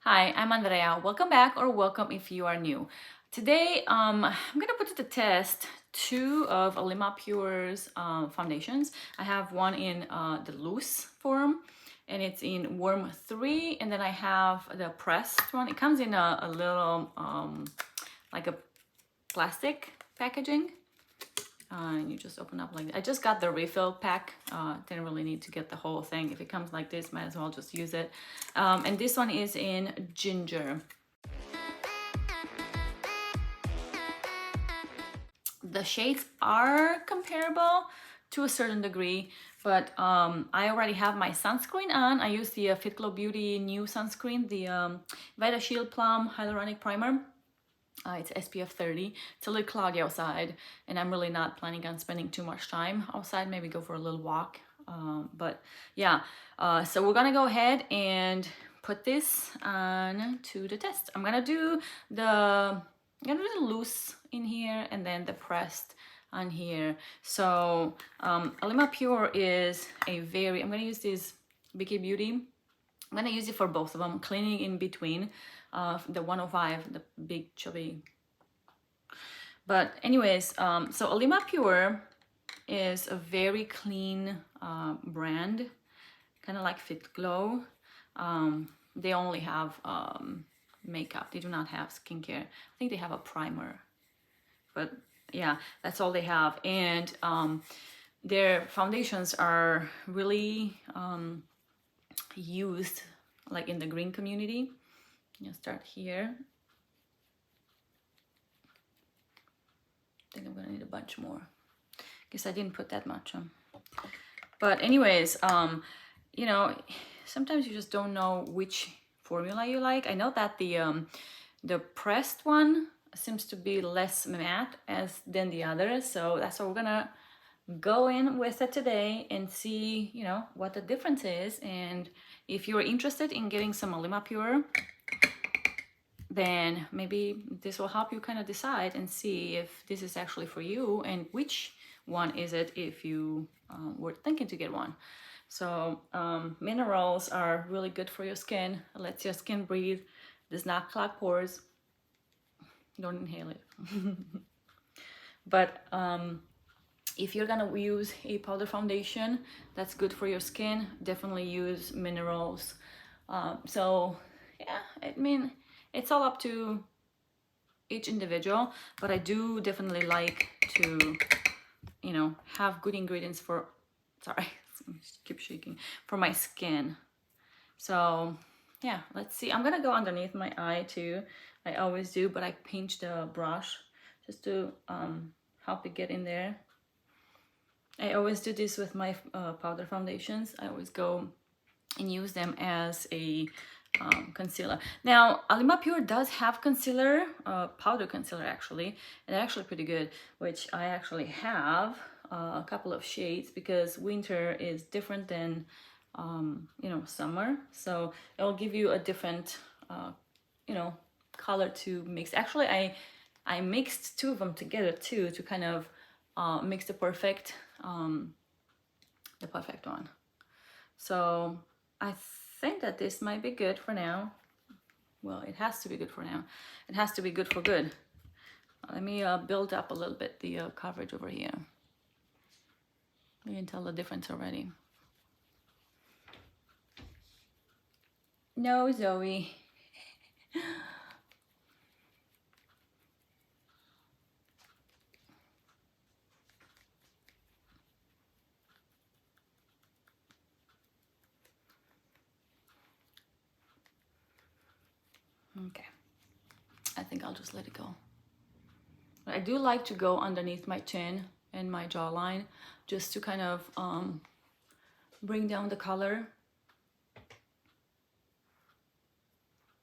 Hi, I'm Andrea. Welcome back, or welcome if you are new. Today, I'm gonna put to the test two of Alima Pure's foundations. I have one in the loose form, and it's in warm 3, and then I have the pressed one. It comes in a little like a plastic packaging. And you just open up like that. I just got the refill pack. Didn't really need to get the whole thing. If it comes like this, might as well just use it. And this one is in ginger. The shades are comparable to a certain degree, but I already have my sunscreen on. I use the Fitglow Beauty new sunscreen, the Vita Shield Plum Hyaluronic Primer. It's SPF 30. It's a little cloudy outside, and I'm really not planning on spending too much time outside. Maybe go for a little walk. But yeah, so we're gonna go ahead and put this on to the test. I'm gonna do the loose in here and then the pressed on here. So Alima Pure is a I'm gonna use this Biki Beauty. I'm gonna use it for both of them, cleaning in between. The 105, the big chubby. But anyways, so Alima Pure is a very clean brand, kind of like Fitglow. They only have makeup. They do not have skincare. I think they have a primer, but yeah, that's all they have. And their foundations are really used like in the green community. You start here. I think I'm gonna need a bunch more. Guess I didn't put that much on. But anyways, you know, sometimes you just don't know which formula you like. I know that the pressed one seems to be less matte than the others, so that's what we're gonna go in with it today and see, you know, what the difference is. And if you're interested in getting some Alima Pure, then maybe this will help you kind of decide and see if this is actually for you and which one is it if you were thinking to get one. So minerals are really good for your skin. It lets your skin breathe, does not clog pores. Don't inhale it. But if you're gonna use a powder foundation that's good for your skin, definitely use minerals. So yeah, I mean, it's all up to each individual, but I do definitely like to, you know, have good ingredients for, sorry, keep shaking, for my skin. So yeah, let's see. I'm gonna go underneath my eye too. I always do, but I pinch the brush just to help it get in there. I always do this with my powder foundations. I always go and use them as a concealer. Now, Alima Pure does have concealer, powder concealer actually, and actually pretty good, which I actually have a couple of shades because winter is different than, you know, summer. So it'll give you a different, you know, color to mix. Actually, I mixed two of them together too to kind of mix the perfect one. So I think that this might be good for now. Well, it has to be good for now. It has to be good for good. Let me build up a little bit the coverage over here. You can tell the difference already. No, Zoe. Okay. I think I'll just let it go. I do like to go underneath my chin and my jawline just to kind of bring down the color.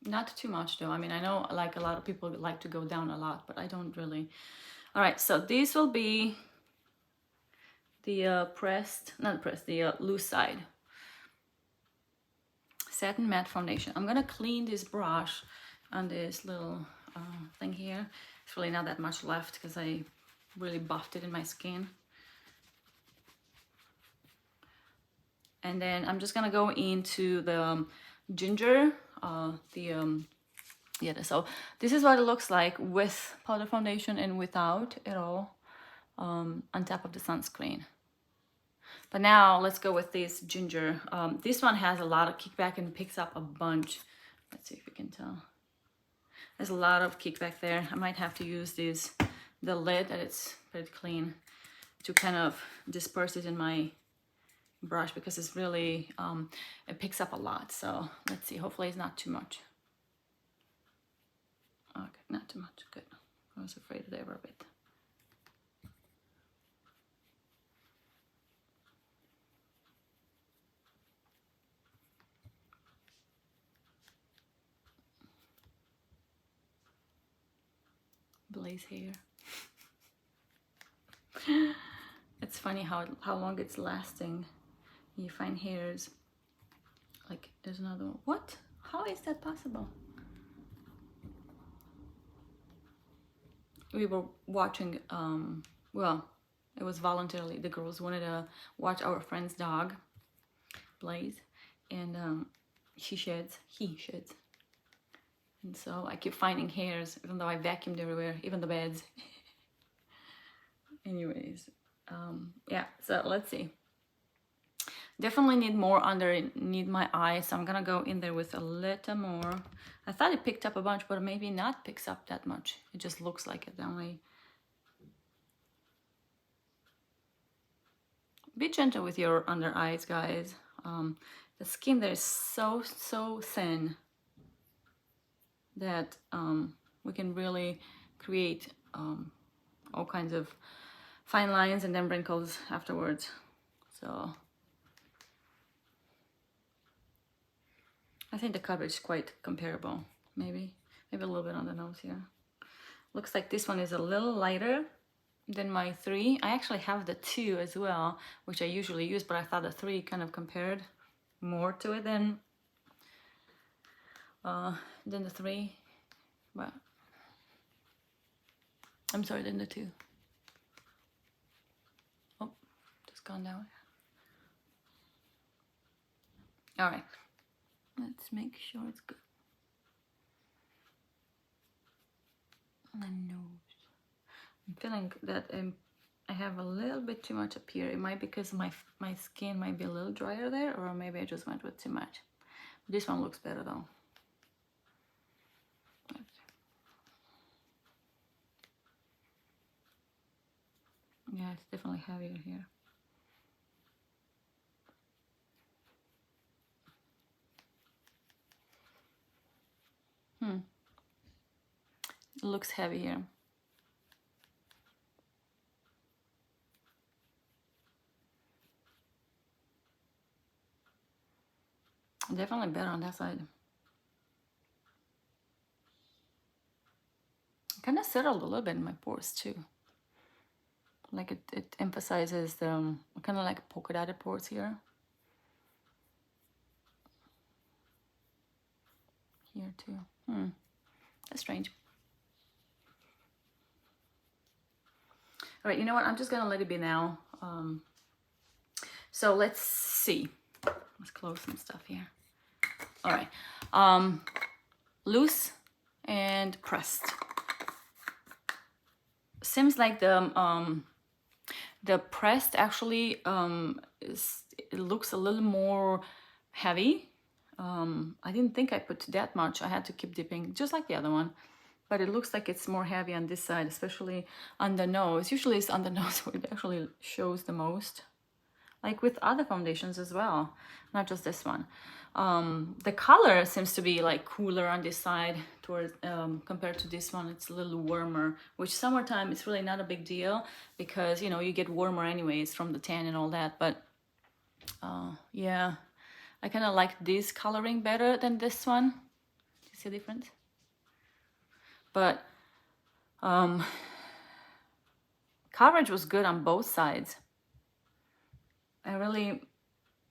Not too much though. I mean, I know like a lot of people like to go down a lot, but I don't really. All right, so this will be the the loose side. Satin Matte Foundation. I'm gonna clean this brush on this little thing here. It's really not that much left because I really buffed it in my skin. And then I'm just gonna go into the ginger yeah, so this is what it looks like with powder foundation and without at all, on top of the sunscreen. But now let's go with this ginger. This one has a lot of kickback and picks up a bunch. Let's see if we can tell. There's a lot of kickback there. I might have to use the lid that it's pretty clean to kind of disperse it in my brush, because it's really, it picks up a lot. So let's see, hopefully it's not too much. Okay, not too much, good. I was afraid they were a bit. Blaze hair. It's funny how long it's lasting. You find hairs. Like, there's another one. What? How is that possible? We were watching, well, it was voluntarily. The girls wanted to watch our friend's dog, Blaze, and he sheds. And so I keep finding hairs, even though I vacuumed everywhere, even the beds. Anyways, yeah, so let's see. Definitely need more underneath my eye, so I'm gonna go in there with a little more. I thought it picked up a bunch, but maybe not picks up that much. It just looks like it that way. Be gentle with your under eyes, guys. The skin there is so thin that we can really create all kinds of fine lines and then wrinkles afterwards. So I think the coverage is quite comparable. Maybe a little bit on the nose here. Looks like this one is a little lighter than my 3. I actually have the 2 as well, which I usually use, but I thought the 3 kind of compared more to it than the 3. But I'm sorry, than the 2. Oh, just gone down. All right, let's make sure it's good. The nose. I'm feeling that I have a little bit too much up here. It might be because my skin might be a little drier there, or maybe I just went with too much. This one looks better though. Yeah, it's definitely heavier here. It looks heavy here. Definitely better on that side. Kind of settled a little bit in my pores too. Like it emphasizes the kind of like polka dotted pores here. Here too. That's strange. All right, you know what? I'm just gonna let it be now. So let's see. Let's close some stuff here. All right. Loose and pressed. Seems like the pressed actually it looks a little more heavy. I didn't think I put that much. I had to keep dipping, just like the other one. But it looks like it's more heavy on this side, especially on the nose. Usually it's on the nose where it actually shows the most. Like with other foundations as well, not just this one. The color seems to be like cooler on this side towards compared to this one. It's a little warmer, which summertime it's really not a big deal because, you know, you get warmer anyways from the tan and all that. But yeah, I kind of like this coloring better than this one. Do you see the difference? But coverage was good on both sides. I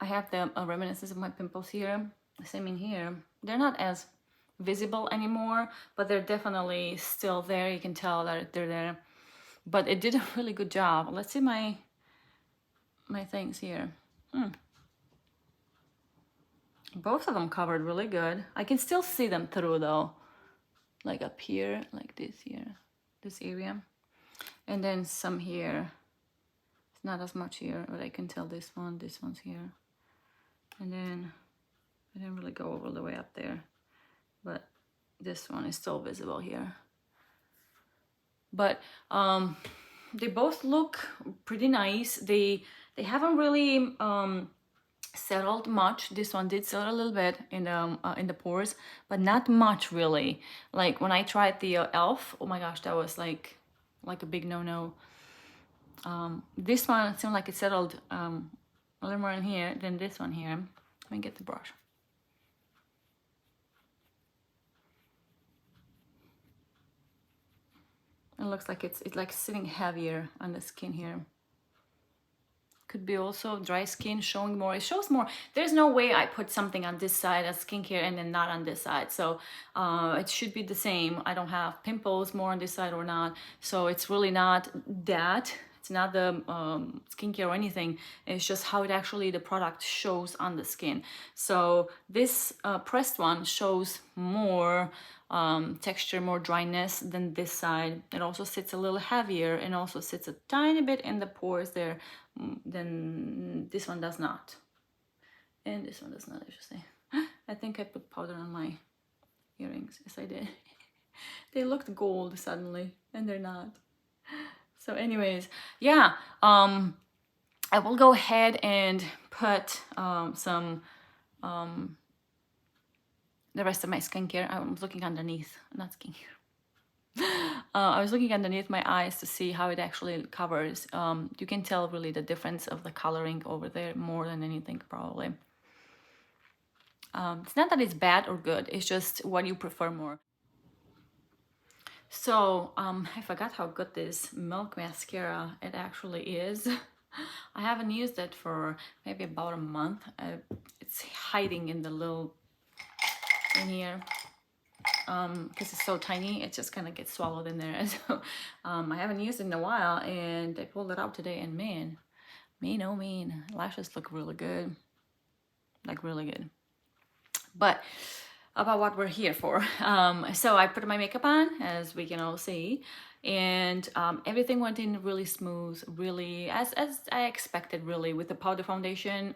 have the reminiscence of my pimples here, same in here. They're not as visible anymore, but they're definitely still there. You can tell that they're there. But it did a really good job. Let's see my things here. Both of them covered really good. I can still see them through though, like up here, like this here, this area. And then some here. It's not as much here, but I can tell this one's here. And then I didn't really go all the way up there, but this one is still visible here. But they both look pretty nice. They haven't really settled much. This one did settle a little bit in the pores, but not much really. Like when I tried the Elf, oh my gosh, that was like a big no-no. This one seemed like it settled a little more in here than this one here. Let me get the brush. It looks like it's like sitting heavier on the skin here. Could be also dry skin showing more. It shows more. There's no way I put something on this side as skincare and then not on this side. So it should be the same. I don't have pimples more on this side or not. So it's really not that. It's not the skincare or anything. It's just how it actually, the product shows on the skin. So this pressed one shows more texture, more dryness than this side. It also sits a little heavier and also sits a tiny bit in the pores there than this one does not. And this one does not, I should say. I think I put powder on my earrings. Yes, I did. They looked gold suddenly, and they're not. So anyways, yeah, I will go ahead and put some the rest of my skincare. I was looking underneath, not skincare. I was looking underneath my eyes to see how it actually covers. You can tell really the difference of the coloring over there more than anything probably. It's not that it's bad or good, it's just what you prefer more. So I forgot how good this Milk mascara it actually is. I haven't used it for maybe about a month. It's hiding in the little in here because it's so tiny, it just kind of gets swallowed in there. So I haven't used it in a while, and I pulled it out today, and man, oh man, lashes look really good, like really good. But about what we're here for. So I put my makeup on, as we can all see, and everything went in really smooth, really as I expected, really. With the powder foundation,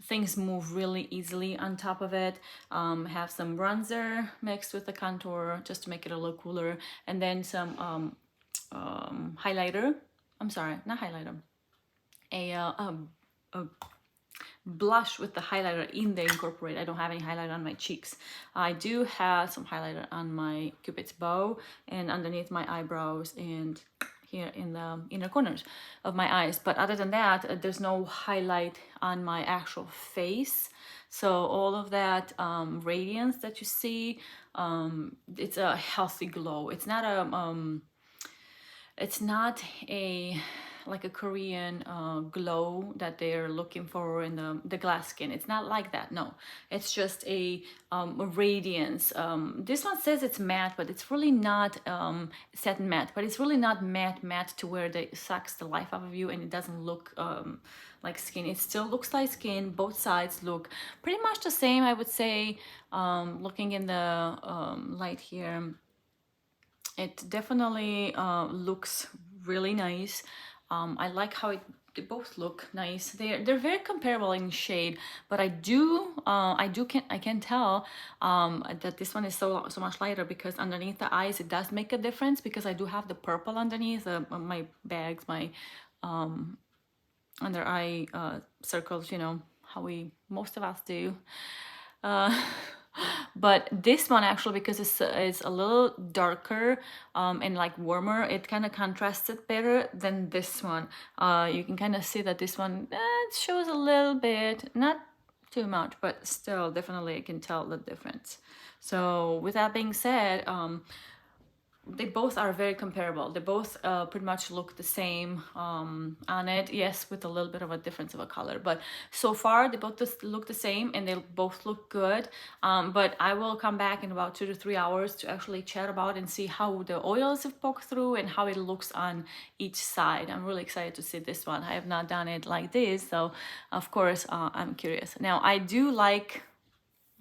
things move really easily on top of it. Have some bronzer mixed with the contour just to make it a little cooler, and then some highlighter. I'm sorry, not highlighter. A blush with the highlighter in the incorporate. I don't have any highlighter on my cheeks. I do have some highlighter on my Cupid's bow and underneath my eyebrows and here in the inner corners of my eyes. But other than that, there's no highlight on my actual face. So all of that radiance that you see, it's a healthy glow. It's not a like a Korean glow that they're looking for in the glass skin. It's not like that, no. It's just a radiance. This one says it's matte, but it's really not satin matte, but it's really not matte to where it sucks the life out of you and it doesn't look like skin. It still looks like skin. Both sides look pretty much the same, I would say. Looking in the light here, it definitely looks really nice. I like how they both look nice. They're very comparable in shade, but I can tell that this one is so much lighter because underneath the eyes it does make a difference because I do have the purple underneath my bags, my under eye circles. You know how most of us do. But this one actually, because it's a little darker and like warmer, it kind of contrasts it better than this one. You can kind of see that this one it shows a little bit, not too much, but still definitely I can tell the difference. So with that being said, they both are very comparable. They both pretty much look the same on it, yes, with a little bit of a difference of a color, but so far they both just look the same and they both look good. But I will come back in about 2 to 3 hours to actually chat about and see how the oils have poked through and how it looks on each side. I'm really excited to see this one. I have not done it like this, so of course I'm curious. Now I do like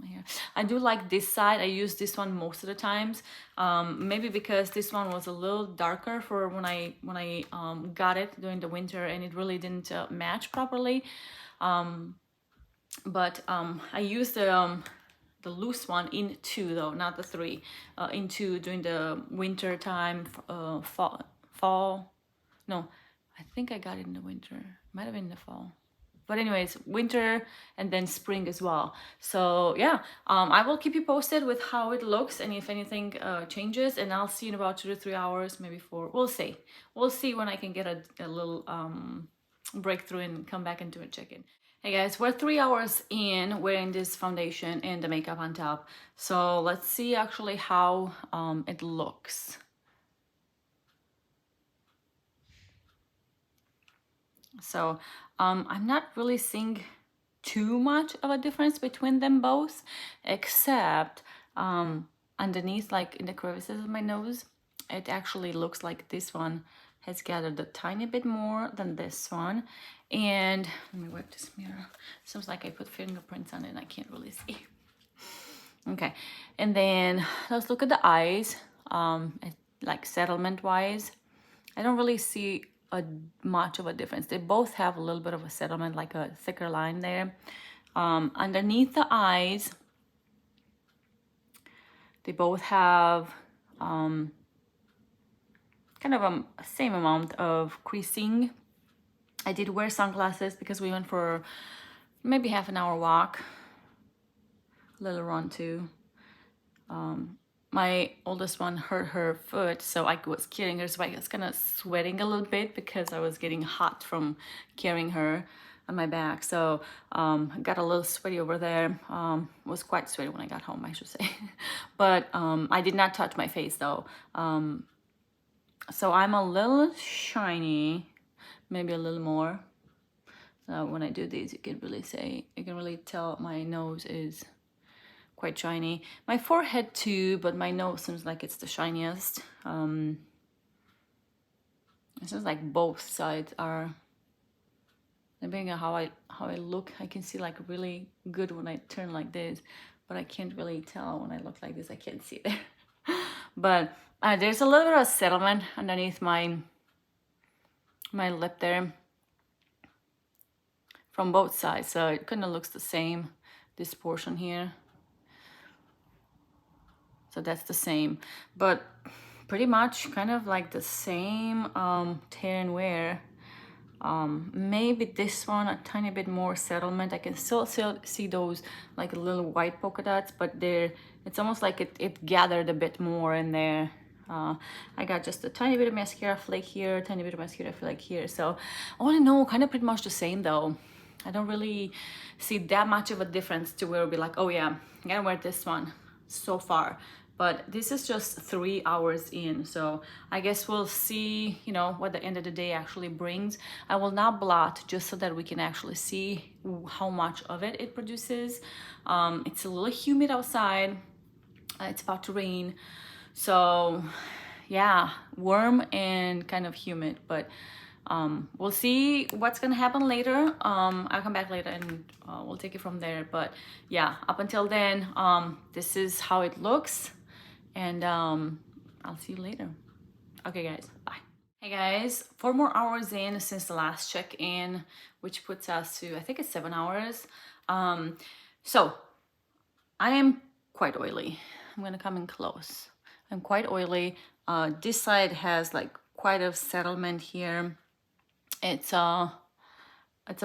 my hair. I do like this side. I use this one most of the times. Maybe because this one was a little darker for when I got it during the winter, and it really didn't match properly. But I used the loose one in 2 though, not the 3, in 2 during the winter time, fall. No, I think I got it in the winter. Might have been in the fall. But anyways, winter and then spring as well. So yeah, I will keep you posted with how it looks and if anything changes, and I'll see in about 2 to 3 hours, maybe 4. We'll see. We'll see when I can get a little breakthrough and come back and do a check-in. Hey guys, we're 3 hours in wearing this foundation and the makeup on top. So let's see actually how it looks. So I'm not really seeing too much of a difference between them both, except underneath, like in the crevices of my nose, it actually looks like this one has gathered a tiny bit more than this one. And let me wipe this mirror. Seems like I put fingerprints on it and I can't really see. Okay, and then let's look at the eyes, like settlement wise. I don't really see much of a difference. They both have a little bit of a settlement, like a thicker line there. Underneath the eyes, they both have kind of a same amount of creasing. I did wear sunglasses because we went for maybe half an hour walk, a little run too. My oldest one hurt her foot, so I was carrying her, so I was kind of sweating a little bit because I was getting hot from carrying her on my back. So I got a little sweaty over there. Was quite sweaty when I got home, I should say. But I did not touch my face though. So I'm a little shiny, maybe a little more. So when I do these, you can really tell my nose is quite shiny. My forehead too, but my nose seems like it's the shiniest. It seems like both sides are. Depending on how I look, I can see like really good when I turn like this, but I can't really tell when I look like this. I can't see there. But there's a little bit of settlement underneath my lip there from both sides, so it kind of looks the same, this portion here. So that's the same, but pretty much kind of like the same tear and wear. Maybe this one a tiny bit more settlement. I can still see those like little white polka dots, but it's almost like it gathered a bit more in there. I got just a tiny bit of mascara flake here, tiny bit of mascara flake here. So all in all, kind of pretty much the same though. I don't really see that much of a difference to where it'll be like, oh yeah, I gotta wear this one so far. But this is just 3 hours in, so I guess we'll see, you know, what the end of the day actually brings. I will not blot just so that we can actually see how much of it produces. It's a little humid outside. It's about to rain. So yeah, warm and kind of humid, but we'll see what's gonna happen later. I'll come back later and we'll take it from there. But yeah, up until then, this is how it looks. And I'll see you later. Okay guys, bye. Hey guys, 4 more hours in since the last check-in, which puts us to, I think it's 7 hours. So I am quite oily. I'm gonna come in close. I'm quite oily. This side has like quite a settlement here. It's a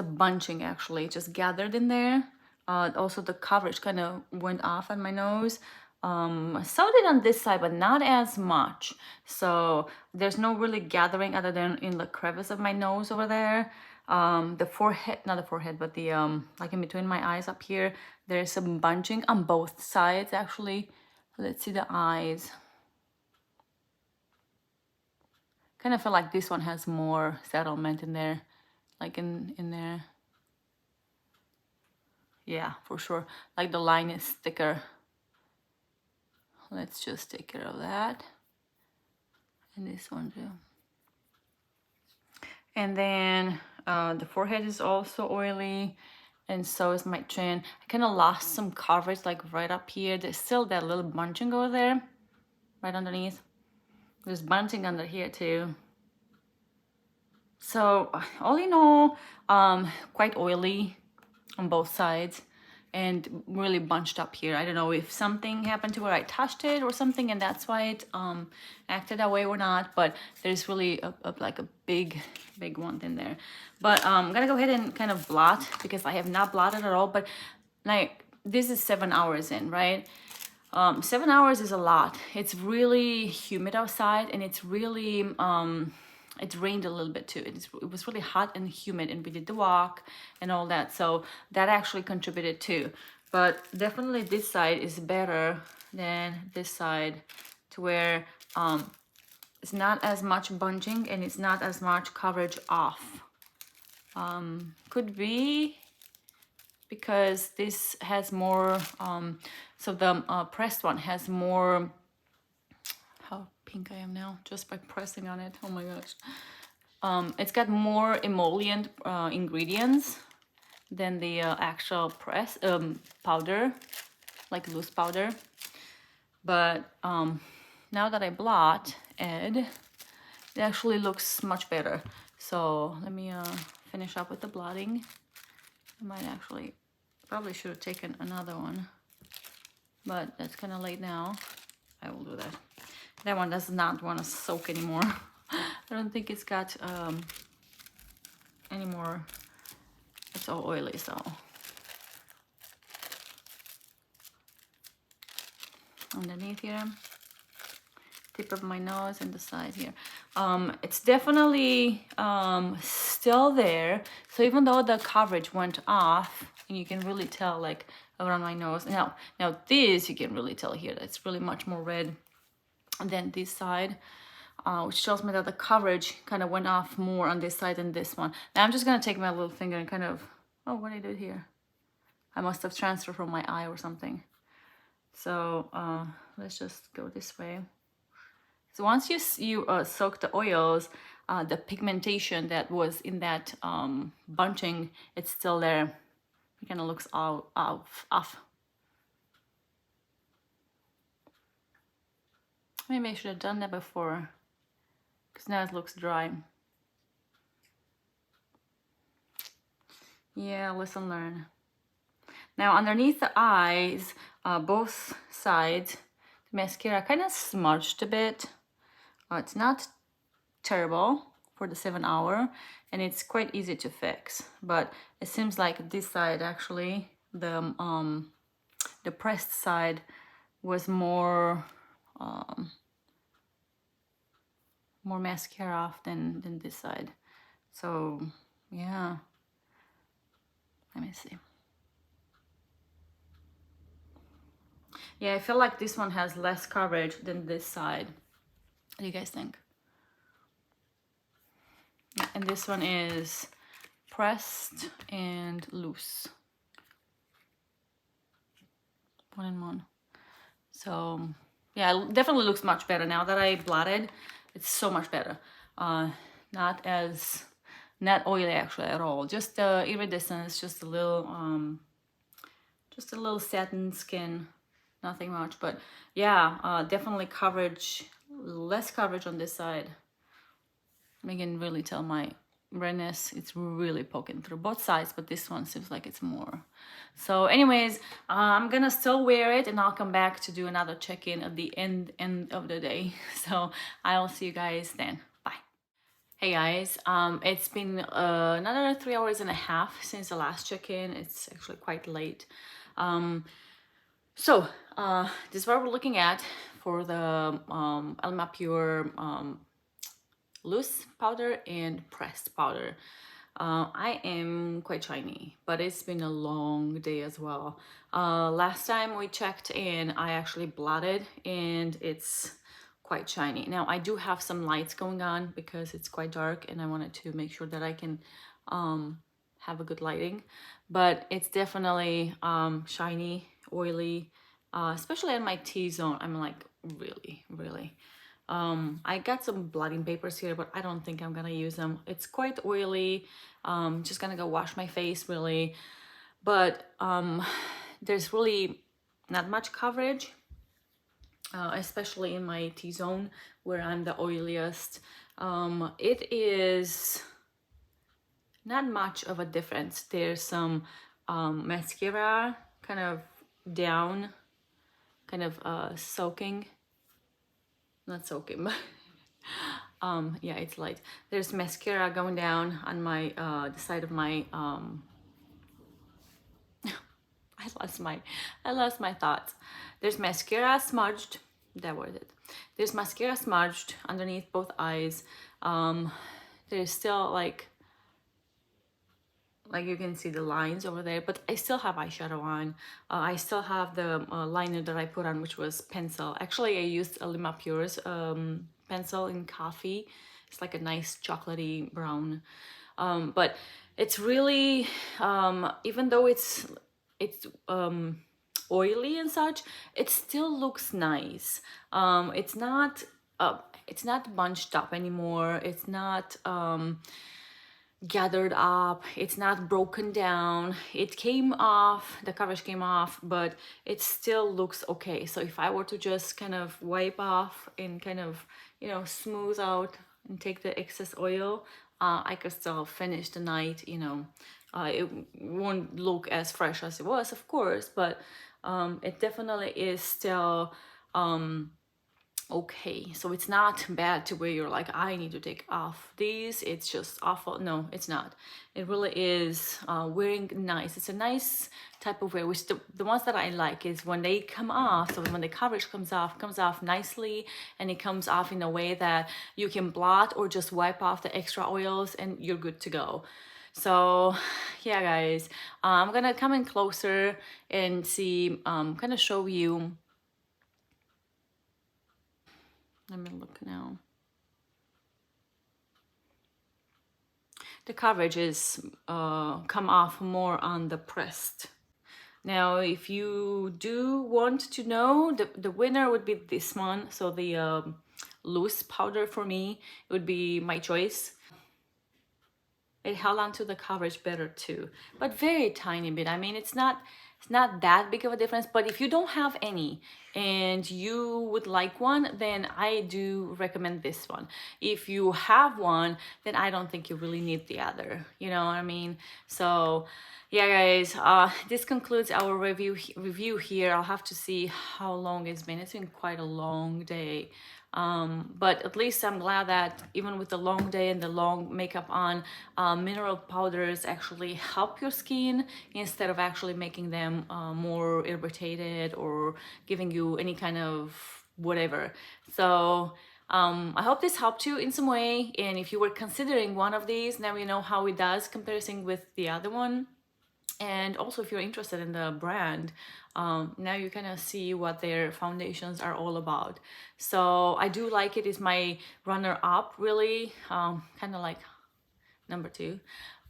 bunching actually, it just gathered in there. Also the coverage kind of went off on my nose. So did on this side, but not as much. So there's no really gathering other than in the crevice of my nose over there. The forehead, not the forehead, but the like in between my eyes up here, there's some bunching on both sides actually. Let's see the eyes. Kind of feel like this one has more settlement in there, like in there. Yeah, for sure. Like the line is thicker. Let's just take care of that. And this one too. And then the forehead is also oily. and so is my chin. I kind of lost some coverage like right up here. There's still that little bunching over there, right underneath. There's bunching under here too. So all in all, quite oily on both sides and really bunched up here. I don't know if something happened to where I touched it or something and that's why it acted that way or not, but there's really like a big one in there. But I'm gonna go ahead and kind of blot because I have not blotted at all, but like this is 7 hours in, right? 7 hours is a lot. It's really humid outside and it's really it rained a little bit too. It was really hot and humid and we did the walk and all that, so that actually contributed too. But definitely this side is better than this side, to where it's not as much bunching and it's not as much coverage off. Could be because this has more so the pressed one has more, how pink I am now just by pressing on it, oh my gosh. It's got more emollient ingredients than the actual press powder, like loose powder. But now that I blot it actually looks much better. So let me finish up with the blotting. I might actually, probably should have taken another one, but that's kind of late now. I will do that. That one does not want to soak anymore. I don't think it's got any more. It's all oily, so. Underneath here, tip of my nose and the side here. It's definitely still there. So even though the coverage went off, and you can really tell like around my nose. Now this you can really tell here. That's really much more red than this side, which tells me that the coverage kind of went off more on this side than this one. Now I'm just gonna take my little finger and kind of, oh, what did I do here? I must have transferred from my eye or something. So let's just go this way. So once you soak the oils, the pigmentation that was in that bunching, it's still there. It kind of looks all off. Maybe I should have done that before, because now it looks dry. Yeah, lesson learned. Now underneath the eyes, both sides, the mascara kind of smudged a bit. It's not terrible for the 7 hour, and it's quite easy to fix. But it seems like this side actually, the pressed side, was more more mascara off than this side. So yeah, let me see. Yeah, I feel like this one has less coverage than this side. What do you guys think? And this one is pressed and loose. 1 in 1. So yeah, it definitely looks much better now that I blotted. It's so much better. Not oily actually at all. Just the iridescence, just a little satin skin, nothing much. But yeah, definitely coverage, less coverage on this side. I can really tell my redness, it's really poking through both sides, but this one seems like it's more. So anyways, I'm gonna still wear it and I'll come back to do another check-in at the end of the day. So I'll see you guys then. Bye. Hey guys, it's been another 3 hours and a half since the last check-in. It's actually quite late. So this is what we're looking at for the Alima Pure loose powder and pressed powder. I am quite shiny, but it's been a long day as well. Last time we checked in, I actually blotted and it's quite shiny. Now I do have some lights going on because it's quite dark and I wanted to make sure that I can have a good lighting, but it's definitely shiny, oily, especially in my T-zone. I'm like really. I got some blotting papers here, but I don't think I'm gonna use them. It's quite oily. Just gonna go wash my face really. but there's really not much coverage, especially in my T-zone where I'm the oiliest. It is not much of a difference. There's some mascara kind of down, kind of soaking, not soaking, but yeah, it's light. There's mascara going down on my the side of my I lost my thoughts. There's mascara smudged, that was it. There's mascara smudged underneath both eyes. There's still like you can see the lines over there, but I still have eyeshadow on. I still have the liner that I put on, which was pencil. Actually, I used Alima Pure's pencil in coffee. It's like a nice chocolatey brown. But it's really, even though it's oily and such, it still looks nice. It's not bunched up anymore. It's not gathered up. It's not broken down. It came off, the coverage came off, but it still looks okay. So if I were to just kind of wipe off and kind of, you know, smooth out and take the excess oil, I could still finish the night, you know. It won't look as fresh as it was, of course, but it definitely is still okay. So it's not bad to where you're like, I need to take off these. It's just awful. No, it's not. It really is wearing nice. It's a nice type of wear, which the ones that I like is when they come off. So when the coverage comes off nicely, and it comes off in a way that you can blot or just wipe off the extra oils and you're good to go. So yeah, guys, I'm gonna come in closer and see, kind of show you. Let me look now. The coverage is come off more on the pressed. Now, if you do want to know, the winner would be this one. So the loose powder for me, it would be my choice. It held on to the coverage better too, but very tiny bit. I mean, it's not that big of a difference, but if you don't have any and you would like one, then I do recommend this one. If you have one, then I don't think you really need the other, you know what I mean? So yeah, guys, this concludes our review here. I'll have to see how long it's been. It's been quite a long day. But at least I'm glad that even with the long day and the long makeup on, mineral powders actually help your skin instead of actually making them more irritated or giving you any kind of whatever. So I hope this helped you in some way, and if you were considering one of these, now you know how it does comparison with the other one. And also, if you're interested in the brand, now you kind of see what their foundations are all about. So I do like it. It's my runner-up, really, kind of like number 2.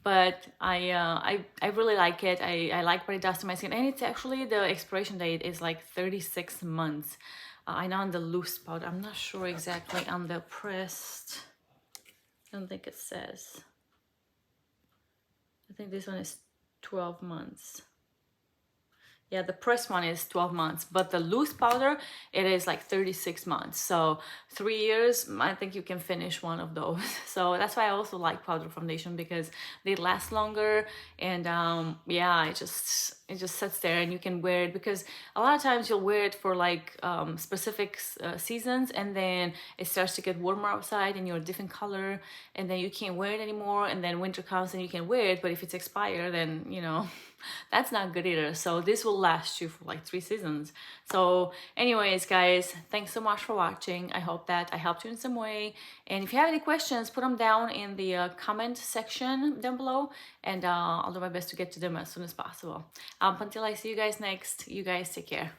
But I really like it. I like what it does to my skin. And it's actually, the expiration date is like 36 months. I know on the loose powder, I'm not sure exactly on the pressed. I don't think it says. I think this one is 12 months. Yeah, the pressed one is 12 months, but the loose powder, it is like 36 months. So 3 years, I think you can finish one of those. So that's why I also like powder foundation, because they last longer. And yeah, it just sits there and you can wear it, because a lot of times you'll wear it for like specific seasons, and then it starts to get warmer outside and you're a different color, and then you can't wear it anymore, and then winter comes and you can wear it, but if it's expired, then you know, that's not good either. So this will last you for like 3 seasons. So anyways, guys, thanks so much for watching. I hope that I helped you in some way, and if you have any questions, put them down in the comment section down below, and I'll do my best to get to them as soon as possible. Until I see you guys next, you guys take care.